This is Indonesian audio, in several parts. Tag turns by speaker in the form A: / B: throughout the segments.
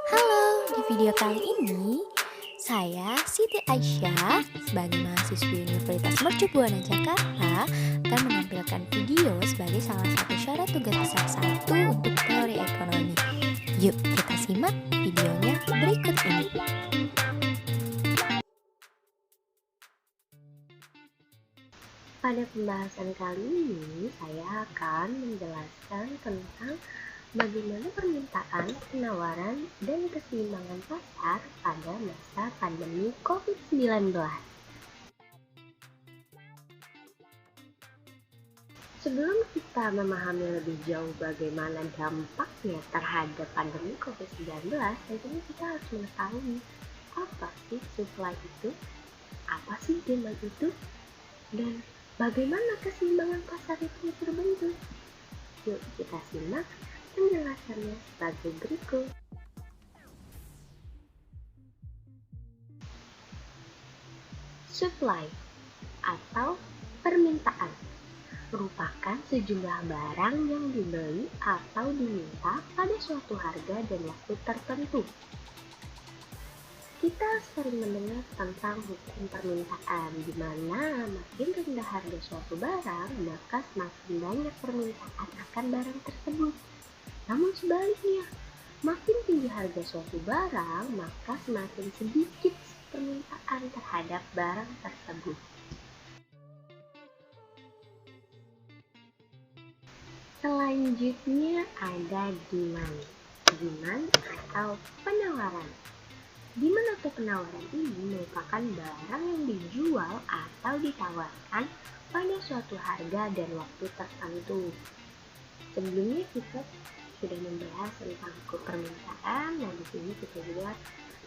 A: Halo, di video kali ini saya Siti Aisyah sebagai mahasiswi Universitas Mercu Buana Jakarta akan menampilkan video sebagai salah satu syarat tugas besar satu untuk teori ekonomi. Yuk kita simak videonya berikut ini.
B: Pada pembahasan kali ini, saya akan menjelaskan tentang bagaimana permintaan, penawaran, dan keseimbangan pasar pada masa pandemi COVID-19. Sebelum kita memahami lebih jauh bagaimana dampaknya terhadap pandemi COVID-19, tentunya kita harus mengetahui apa sih supply itu, apa sih demand itu, dan bagaimana keseimbangan pasar itu terbentuk. Yuk kita simak penjelasannya sebagai berikut. Supply atau permintaan merupakan sejumlah barang yang dibeli atau diminta pada suatu harga dan waktu tertentu. Kita sering mendengar tentang hukum permintaan, di mana makin rendah harga suatu barang, maka semakin banyak permintaan akan barang tersebut. Namun sebaliknya, makin tinggi harga suatu barang, maka semakin sedikit permintaan terhadap barang tersebut. Selanjutnya ada demand. Demand atau penawaran. Demand atau penawaran ini merupakan barang yang dijual atau ditawarkan pada suatu harga dan waktu tertentu. Sebelumnya kita sudah membahas tentang hukum permintaan. Nah, di sini kita juga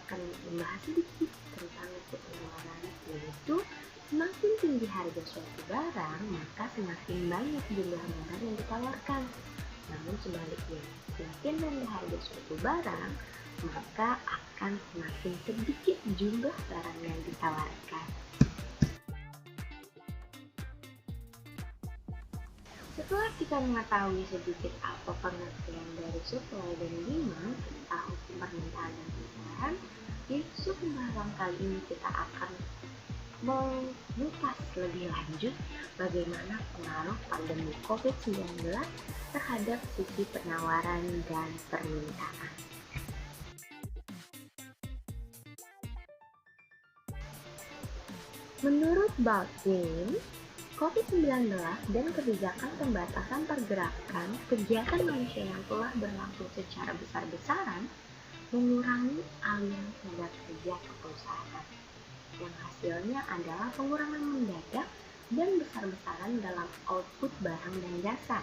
B: akan membahas sedikit tentang hukum penawaran, yaitu semakin tinggi harga suatu barang, maka semakin banyak jumlah barang yang ditawarkan. Namun sebaliknya, semakin rendah harga suatu barang, maka akan semakin sedikit jumlah barang yang ditawarkan. Setelah kita mengetahui sedikit apa pengertian dari supply dan demand serta hukum permintaan dan penawaran, di pembahasan kali ini kita akan mengupas lebih lanjut bagaimana pengaruh pandemi COVID-19 terhadap sisi penawaran dan permintaan. Menurut Baldwin, COVID-19 dan kebijakan pembatasan pergerakan kegiatan manusia yang telah berlangsung secara besar-besaran mengurangi aliran tenaga kerja ke perusahaan, yang hasilnya adalah pengurangan mendadak dan besar-besaran dalam output barang dan jasa,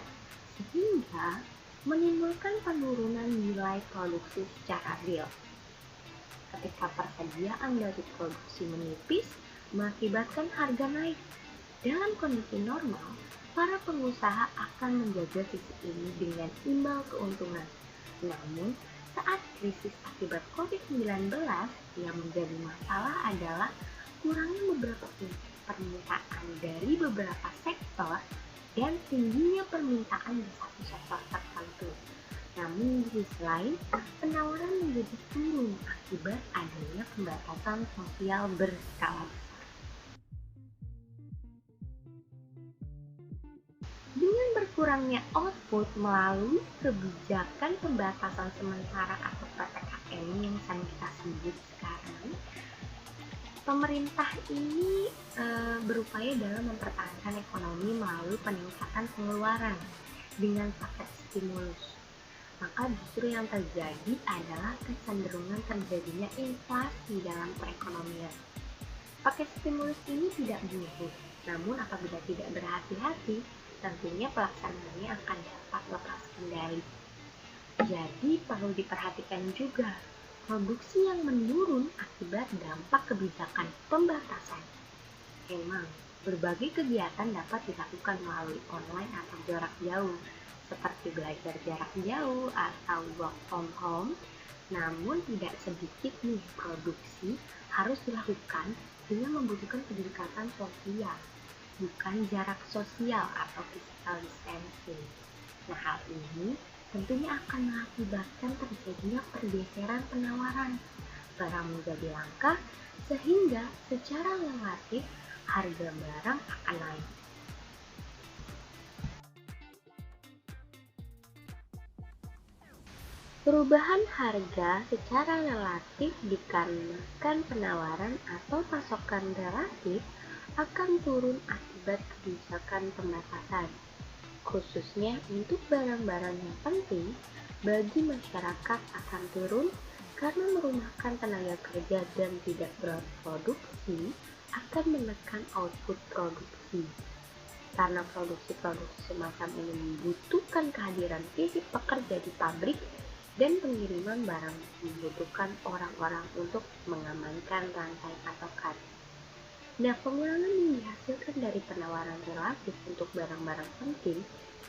B: sehingga menimbulkan penurunan nilai produksi secara real. Ketika persediaan dari produksi menipis, mengakibatkan harga naik. Dalam kondisi normal, para pengusaha akan menjaga sisi ini dengan imbal keuntungan. Namun, saat krisis akibat COVID-19, yang menjadi masalah adalah kurangnya beberapa permintaan dari beberapa sektor dan tingginya permintaan di satu sektor tertentu. Namun di sisi lain, penawaran menjadi turun akibat adanya pembatasan sosial berskala besar. Dengan berkurangnya output melalui kebijakan pembatasan sementara atau PPKM yang sedang kita sebut sekarang, pemerintah ini berupaya dalam mempertahankan ekonomi melalui peningkatan pengeluaran dengan paket stimulus. Maka justru yang terjadi adalah kecenderungan terjadinya inflasi dalam perekonomian. Paket stimulus ini tidak buruk, namun apabila tidak berhati-hati, tentunya pelaksanaannya akan dapat lepas kendali. Jadi perlu diperhatikan juga produksi yang menurun akibat dampak kebijakan pembatasan. Memang, berbagai kegiatan dapat dilakukan melalui online atau jarak jauh, seperti belajar jarak jauh atau work from home. Namun tidak sedikit nih produksi harus dilakukan dengan membutuhkan kedekatan sosial, bukan jarak sosial atau physical distancing. Nah, hal ini tentunya akan mengakibatkan terjadinya pergeseran penawaran. Barang menjadi langka, sehingga secara relatif harga barang akan naik. Perubahan harga secara relatif dikarenakan penawaran atau pasokan relatif akan turun akibat kebijakan pembatasan, khususnya untuk barang-barang yang penting bagi masyarakat akan turun karena merumahkan tenaga kerja dan tidak berproduksi akan menekan output produksi. Karena produksi-produksi semacam ini membutuhkan kehadiran fisik pekerja di pabrik dan pengiriman barang membutuhkan orang-orang untuk mengamankan rantai pasokan. Nah, pengurangan yang dihasilkan dari penawaran relatif untuk barang-barang penting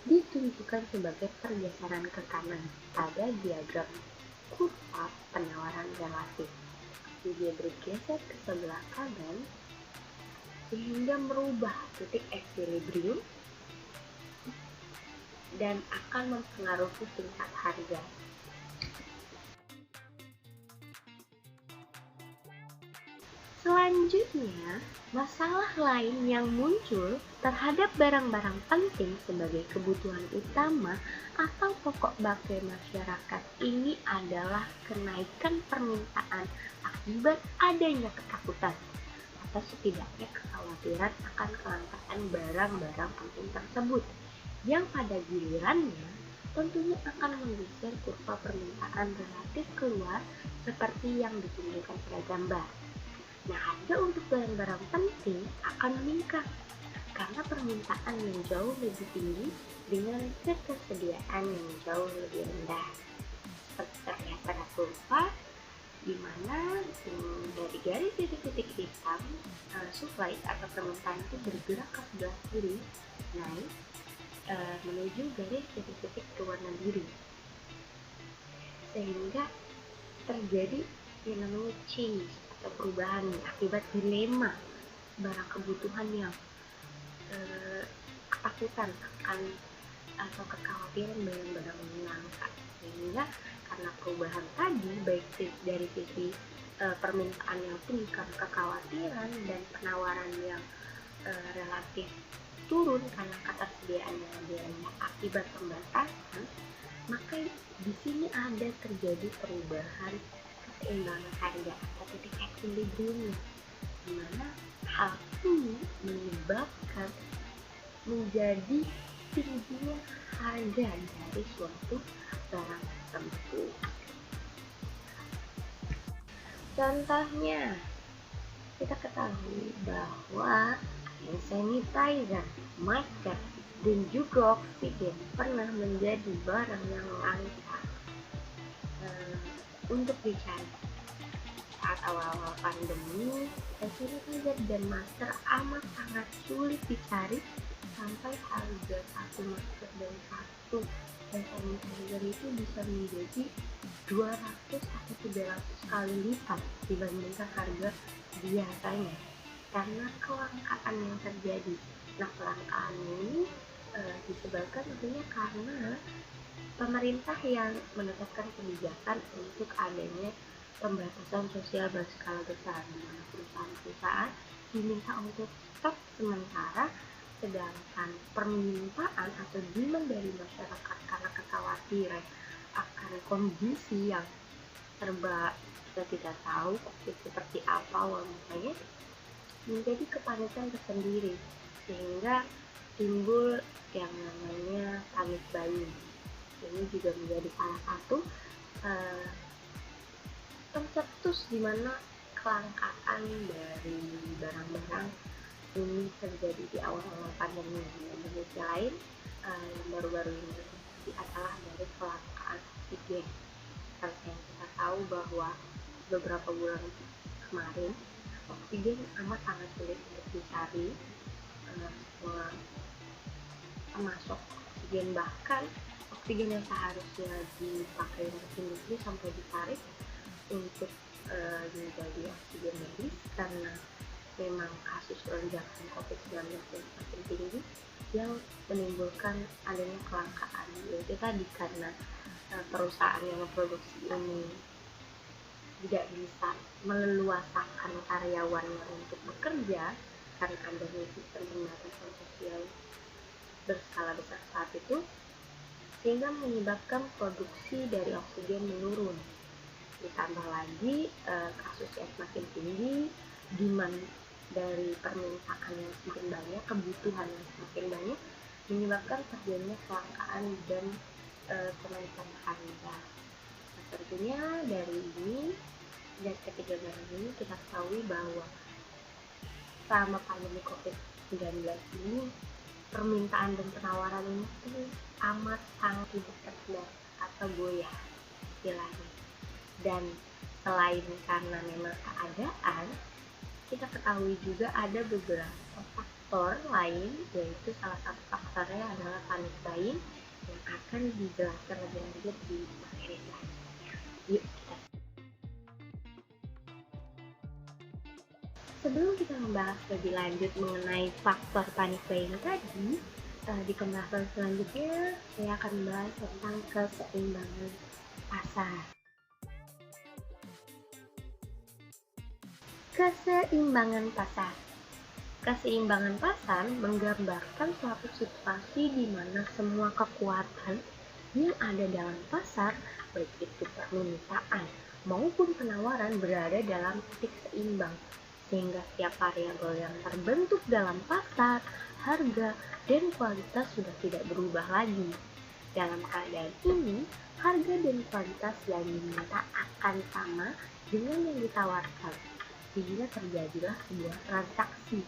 B: ditunjukkan sebagai pergeseran ke kanan pada diagram kurva penawaran relatif. Jadi dia bergeser ke sebelah kanan sehingga merubah titik equilibrium dan akan mempengaruhi tingkat harga. Selanjutnya, masalah lain yang muncul terhadap barang-barang penting sebagai kebutuhan utama atau pokok bakai masyarakat ini adalah kenaikan permintaan akibat adanya ketakutan atau setidaknya kekhawatiran akan kelangkaan barang-barang penting tersebut, yang pada gilirannya tentunya akan menggeser kurva permintaan relatif keluar seperti yang ditunjukkan pada gambar. Nah, harga untuk barang-barang penting akan meningkat karena permintaan yang jauh lebih tinggi dengan ketersediaan yang jauh lebih rendah. Seperti terlihat pada kurva, di mana dari garis titik-titik hitam, supply atau permintaan itu bergerak ke sebelah kiri, naik menuju garis titik-titik berwarna biru, sehingga terjadi yang namanya change atau perubahan akibat dilema barang kebutuhan yang ketakutan akan atau kekhawatiran barang-barang langka, sehingga karena perubahan tadi baik dari sisi permintaan yang tinggi karena kekhawatiran dan penawaran yang relatif turun karena ketersediaan yang lebih rendah akibat pembatasan, maka di sini ada terjadi perubahan keseimbangan harga atau titik equilibrium, di mana hal ini menyebabkan menjadi tingginya harga dari suatu barang tertentu. Contohnya, kita ketahui bahwa hand sanitizer, masker, dan juga oksigen pernah menjadi barang yang langka untuk dicari. Saat awal-awal pandemi, hand sanitizer dan masker amat sangat sulit dicari sampai harga satu masker dan satu hand sanitizer itu bisa menjadi 200 atau 300 kali lipat dibandingkan harga biasanya karena kelangkaan yang terjadi. Nah, kelangkaan ini disebabkan tentunya karena pemerintah yang menetapkan kebijakan untuk adanya pembatasan sosial berskala besar, di mana perusahaan-perusahaan diminta untuk stop sementara, sedangkan permintaan atau demand dari masyarakat karena kekhawatiran akan kondisi yang serba kita tidak tahu seperti apa awalnya, menjadi kepanikan tersendiri, sehingga timbul yang namanya panik buying. Ini juga menjadi salah satu pencetus di mana kelangkaan dari barang-barang ini terjadi di awal-awal pandemi. Di sisi lain, yang baru-baru ini terjadi adalah dari kelangkaan oksigen. Seperti yang kita tahu bahwa beberapa bulan kemarin oksigen amat sangat sulit untuk dicari, termasuk oksigen, bahkan oksigen yang seharusnya dipakai untuk industri sampai ditarik untuk menjadi oksigen medis karena memang kasus lonjakan COVID-19 yang semakin tinggi yang menimbulkan adanya kelangkaan, yaitu tadi karena perusahaan yang memproduksi ini tidak bisa meleluaskan karyawannya untuk bekerja karena adanya sistem pembatasan sosial berskala besar saat itu, sehingga menyebabkan produksi dari oksigen menurun. Ditambah lagi kasus yang semakin tinggi, demand dari permintaan yang semakin banyak, kebutuhan yang semakin banyak, menyebabkan terjadinya kelangkaan dan kenaikan harga. Nah, tentunya dari ini dan ketiga barang ini kita ketahui bahwa selama pandemi COVID-19 ini permintaan dan penawaran ini tuh amat sangat tidak terkendali atau goyah istilahnya. Dan selain karena memang keadaan, kita ketahui juga ada beberapa faktor lain, yaitu salah satu faktornya adalah panic buying yang akan dijelaskan lebih lanjut di materi selanjutnya. Yuk kita. Sebelum kita membahas lebih lanjut mengenai faktor panic buying tadi, di pembahasan selanjutnya saya akan membahas tentang keseimbangan pasar. Keseimbangan pasar. Keseimbangan pasar menggambarkan suatu situasi di mana semua kekuatan yang ada dalam pasar, baik itu permintaan maupun penawaran, berada dalam titik seimbang, sehingga setiap variabel yang terbentuk dalam pasar, harga, dan kualitas sudah tidak berubah lagi. Dalam keadaan ini, harga dan kualitas yang diminta akan sama dengan yang ditawarkan, sehingga terjadilah sebuah transaksi.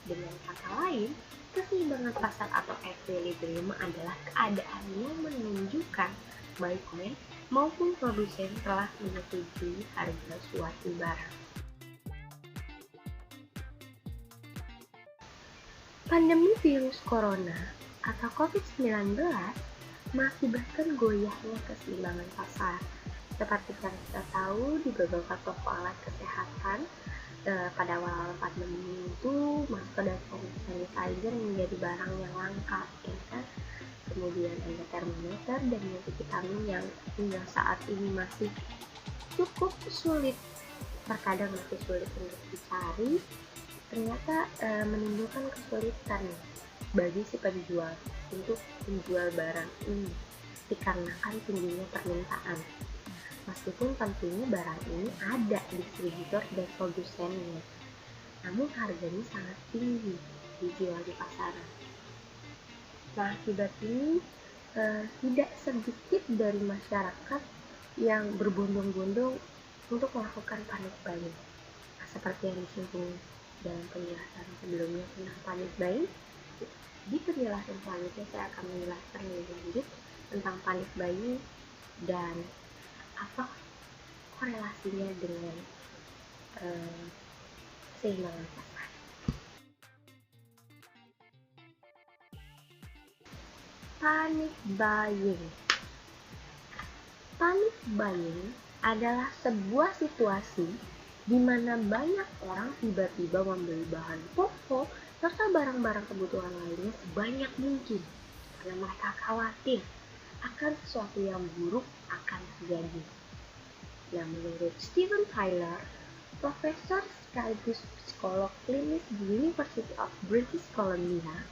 B: Dengan kata lain, keseimbangan pasar atau equilibrium adalah keadaan yang menunjukkan baik konsumen maupun produsen telah menyetujui harga suatu barang. Pandemi virus corona atau COVID-19 mengakibatkan goyahnya keseimbangan pasar. Seperti yang kita tahu, di beberapa toko alat kesehatan pada awal pandemi itu masker dan sanitizer menjadi barang yang langka, ya kan? Kemudian ada termometer dan multivitamin yang hingga saat ini masih cukup sulit, terkadang masih sulit untuk dicari. Ternyata menimbulkan kesulitan bagi si penjual untuk menjual barang ini dikarenakan tingginya permintaan. Meskipun tentunya barang ini ada distributor dan produsennya, namun harganya sangat tinggi dijual di pasaran. Nah, akibat ini tidak sedikit dari masyarakat yang berbondong-bondong untuk melakukan panic buying. Nah, seperti yang disinggung dalam penjelasan sebelumnya tentang panic buying, di penjelasan selanjutnya saya akan menjelaskan lebih lanjut tentang panic buying dan apa korelasinya dengan keseimbangan pasar. Panic buying. Panic buying adalah sebuah situasi di mana banyak orang tiba-tiba membeli bahan pokok serta barang-barang kebutuhan lainnya sebanyak mungkin karena mereka khawatir akan sesuatu yang buruk akan terjadi. Nah, menurut Steven Tyler, profesor sekaligus psikolog klinis di University of British Columbia,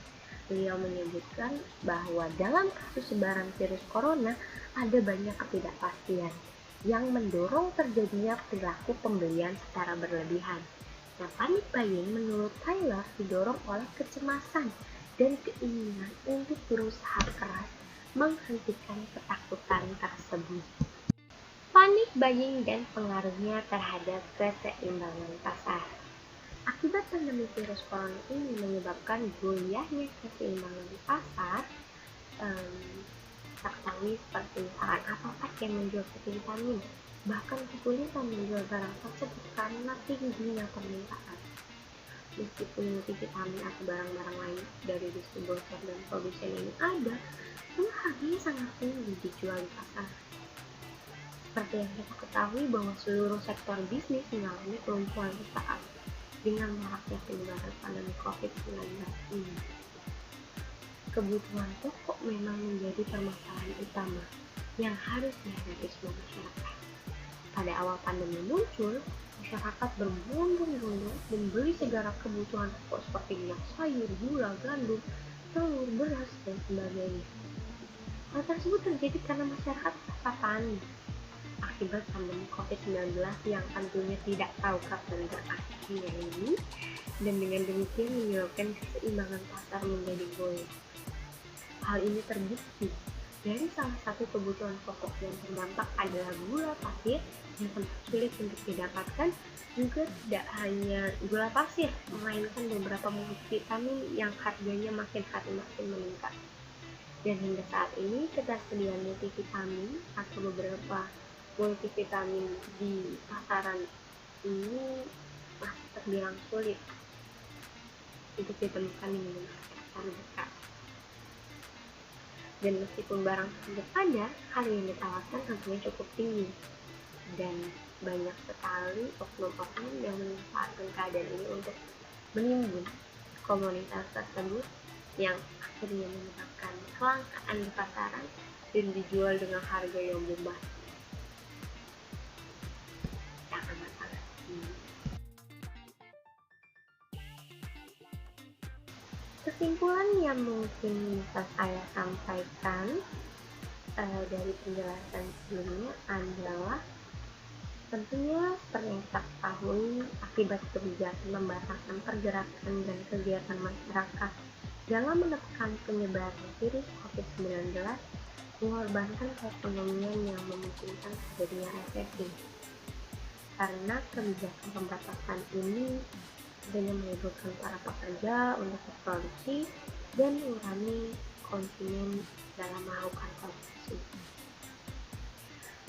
B: beliau menyebutkan bahwa dalam kasus sebaran virus corona ada banyak ketidakpastian yang mendorong terjadinya perilaku pembelian secara berlebihan. Nah, panic buying menurut Tyler didorong oleh kecemasan dan keinginan untuk berusaha keras menghentikan ketakutan tersebut. Panic buying dan pengaruhnya terhadap keseimbangan pasar. Akibat pandemi virus corona ini menyebabkan goyahnya keseimbangan pasar, terketahui seperti misalkan Apotek yang menjual multivitamin, bahkan kesulitan menjual barang tersebut karena tingginya permintaan. Meskipun multivitamin atau barang-barang lain dari distributor dan produsen ini ada, namun harganya sangat tinggi dijual di pasar. Seperti yang kita ketahui bahwa seluruh sektor bisnis mengalami kelumpuhan sesaat. Dengan maraknya penyebaran pandemi COVID-19 ini, kebutuhan pokok memang menjadi permasalahan utama yang harus dihadapi semua masyarakat. Pada awal pandemi muncul, masyarakat berbondong-bondong membeli segala kebutuhan pokok seperti minyak sayur, gula, gandum, telur, beras, dan sebagainya. Hal tersebut terjadi karena masyarakat merasa panik akibat pandemi COVID-19 yang tentunya tidak tahu kapan berakhirnya ini, dan dengan demikian menyebabkan keseimbangan pasar menjadi goyah. Hal ini terbukti dari salah satu kebutuhan pokok yang terdampak adalah gula pasir yang sangat sulit untuk didapatkan. Juga tidak hanya gula pasir, melainkan beberapa multivitamin yang harganya makin hari makin meningkat. Dan hingga saat ini ketersediaan multivitamin atau beberapa multivitamin di pasaran ini masih terbilang sulit untuk ditemukan di minimarket terdekat. Dan meskipun barang tersebut ada, harga yang ditawarkan tentunya cukup tinggi, dan banyak sekali oknum-oknum yang memanfaatkan keadaan ini untuk menimbun komunitas tersebut yang akhirnya menyebabkan kelangkaan di pasaran dan dijual dengan harga yang bombastis. Sangat-sangat tinggi. Kesimpulan yang mungkin bisa saya sampaikan dari penjelasan sebelumnya adalah tentunya seperti yang kita ketahui, akibat kebijakan membatasi pergerakan dan kegiatan masyarakat dalam menekan penyebaran virus COVID-19 mengorbankan perekonomian yang memungkinkan terjadinya resesi. Karena kebijakan pembatasan ini dengan melibatkan para pekerja untuk berproduksi dan mengurangi konsumen dalam melakukan konsumsi.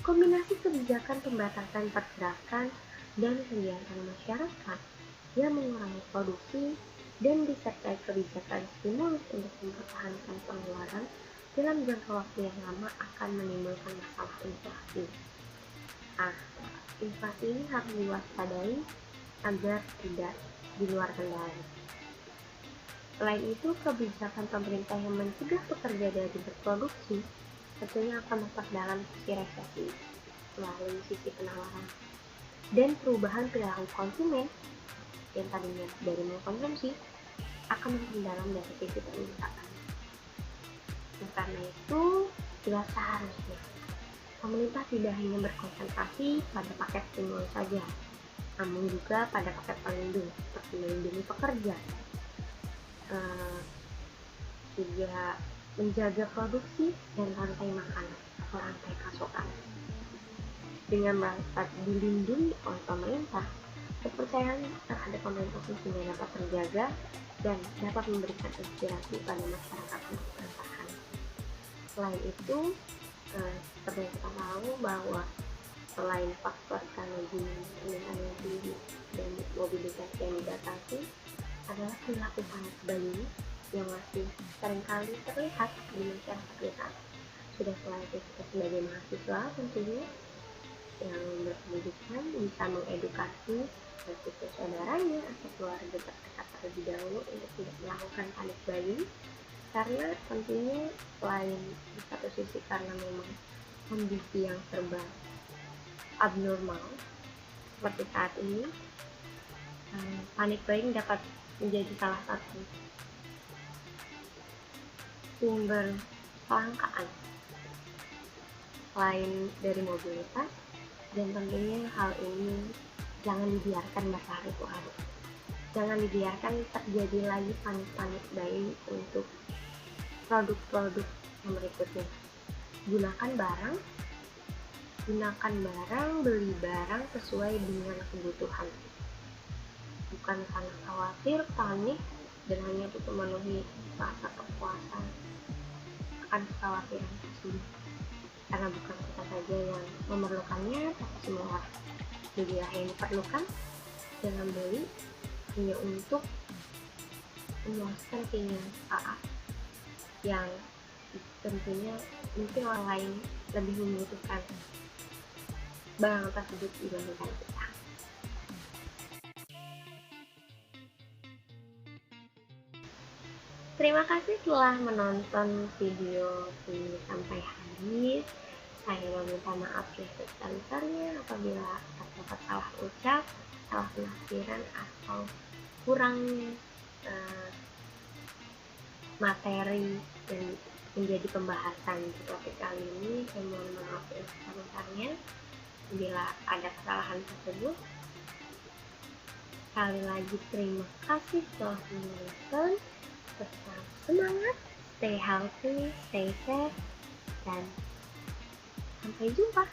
B: Kombinasi kebijakan pembatasan pergerakan dan kegiatan masyarakat yang mengurangi produksi dan disertai kebijakan stimulus untuk mempertahankan pengeluaran dalam jangka waktu yang lama akan menimbulkan masalah inflasi. Inflasi ini harus diwaspadai agar tidak di luar kendali. Selain itu, kebijakan pemerintah yang mencegah pekerja dari berproduksi tentunya akan memperdalam sisi resesi melalui sisi penawaran dan perubahan perilaku konsumen yang tadinya dari mengkonsumsi akan memperdalam dari sisi permintaan. Karena itu, sudah seharusnya pemerintah tidak hanya berkonsentrasi pada paket stimulus saja, namun juga pada paket pelindung seperti melindungi pekerja, juga menjaga produksi dan rantai makanan atau rantai pasokan. Dengan merasa dilindungi oleh pemerintah, kepercayaan terhadap pemerintah sesungguhnya dapat terjaga dan dapat memberikan inspirasi pada masyarakat untuk bertahan. Selain itu, seperti yang kita tahu bahwa selain faktor karena permintaan yang tinggi dan mobilitas yang dibatasi, adalah perilaku panik bayi yang masih seringkali terlihat di masyarakat kita. Sudah selayaknya kita sebagai mahasiswa tentunya yang berpendidikan bisa mengedukasi siswa saudaranya atau keluarga terdekat terlebih dahulu untuk tidak melakukan panik bayi, karena tentunya selain di satu sisi karena memang kondisi yang serba abnormal seperti saat ini, panik buying dapat menjadi salah satu sumber kelangkaan selain dari mobilitas, dan tentunya hal ini jangan dibiarkan berlarut-larut. Jangan dibiarkan terjadi lagi panik buying untuk produk-produk yang berikutnya. Gunakan barang, beli barang sesuai dengan kebutuhan. Bukan karena khawatir, panik, dan hanya untuk memenuhi rasa kepuasan akan kekhawatiran tersebut. Karena bukan kita saja yang memerlukannya, tapi semua orang. Belilah yang diperlukan, jangan beli hanya untuk memuaskan keinginan saat yang tentunya mungkin orang lain lebih membutuhkan barang tersebut dibandingkan kita. Terima kasih telah menonton video ini sampai habis. Saya meminta maaf ya sebesar-besarnya apabila terdapat salah ucap, salah penafsiran, atau kurang materi dan menjadi pembahasan di topik kali ini. Saya mohon maaf ya sebesar-besarnya bila ada kesalahan tersebut. Sekali lagi terima kasih telah menonton. Tetap semangat, stay healthy, stay safe, dan sampai jumpa.